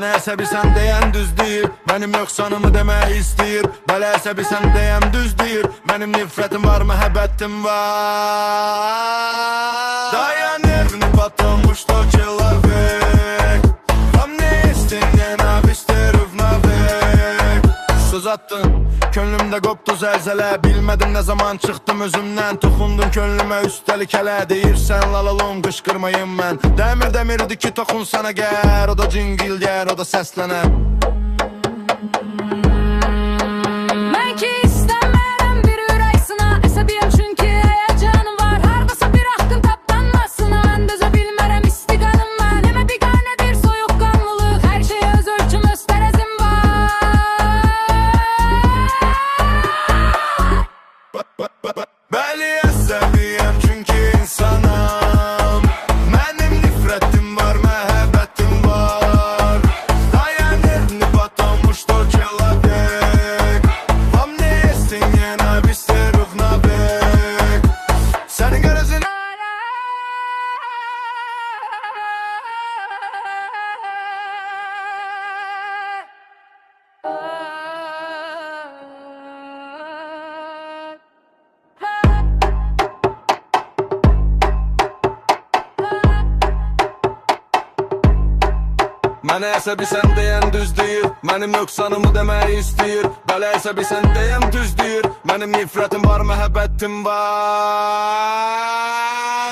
Mənə əsəbi sən deyən düz deyir, mənim yoxsanımı demək istəyir. Bələ əsəbi sən deyən düz deyir, mənim nifrətim var, məhəbbətim var. Dayan nervini потому что человек во мне есть ненависть ровновек. Söz attın, könlümdə qopdu zəlzələ. Bilmədim nə zaman çıxdım özümdən, toxundun könlümə üstəlik hələ. Deyirsən lalalum, qışqırmayım mən. Dəmirdi ki toxunsan əgər, o da cingildər, o da səslənər. Mən ki istəmərəm bir ürək sına, əsəbiyəm çünki həyəcanım var. Hardasa bir axtın tapdanmasına, mən dözə bilmərəm istiqanım mən. Həmə biganədir soyuqqanlılıq, hər şeyə öz ölçüm, öz tərəzim var. Bəli əsəbiyəm çünki insanam, mənim nifrətim var, məhəbbətim var. Dayan nervini потому что человек во мне есть ненависть ровновек. Sənin qərəzin Mənə əsəbi sən deyən düz deyir, mənim nöqsanımı demək istəyir. Bələ əsəbi sən deyən düz deyir, mənim nifrətim var, məhəbbətim var.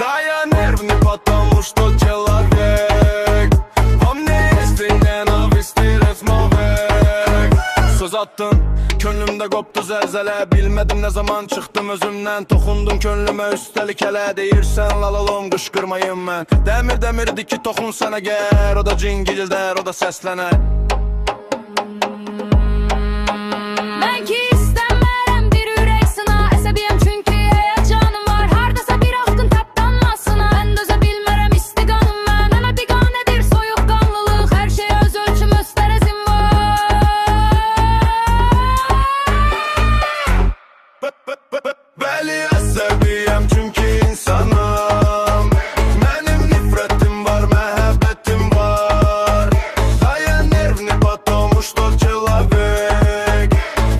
Dayan nervini потому что человек во мне есть ненависть ровновек. Söz attın, könlümdə qopdu zəlzələ. Bilmədim nə zaman çıxdım özümdən, toxundun könlümə üstəlik hələ. Deyirsən lalalom, qışqırmayım mən. Dəmirdi ki toxunsan əgər, o da cingildər, o da səslənər. Mən ki istəmərəm bir ürək sına, əsəbiyəm çünki həyəcanım var. Hardasa bir axtın tapdanmasına, mən dözə bilmərəm istiqanım mən. Həmə biganədir soyuqqanlılıq, hər şeyə öz ölçüm, öz tərəzim var. Bəli əsəbiyəm çünki insanam, mənim nifrətim var, məhəbbətim var. Dayan nervini потому что человek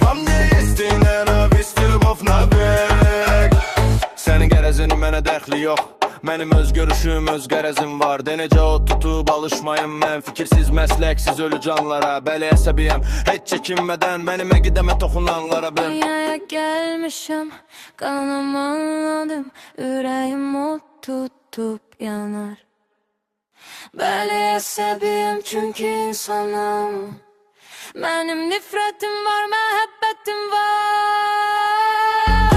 во мне есть ненависть ровновек. Sənin qərəzinin mənə dəxli yox, mənim öz görüşüm, öz qərəzim var. Denəcə o tutub alışmayım mən, fikirsiz, məsləksiz ölü canlara. Bəli əsəbiyəm, heç çəkinmədən mənim əqidəmə toxunanlara ben. Dünyaya gəlmişəm, qanım anladım, ürəyim od tutub yanar. Bəli əsəbiyəm çünki insanam, mənim nifrətim var, məhəbbətim var.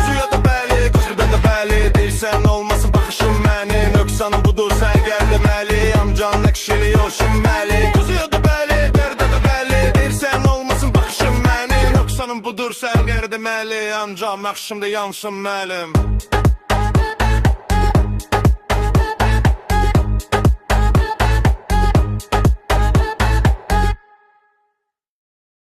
Suya da bəli, qızıda da bəli, deyirsən olmasın baxışım mənim. Nöqsanım budur, sən gəl deməli, amcan nəqşili yoşunməli. Suya da bəli, dərdə də bəli, deyirsən olmasın baxışım mənim. Nöqsanım budur, sən gəl deməli, amcan məxşimdə yansın məlim.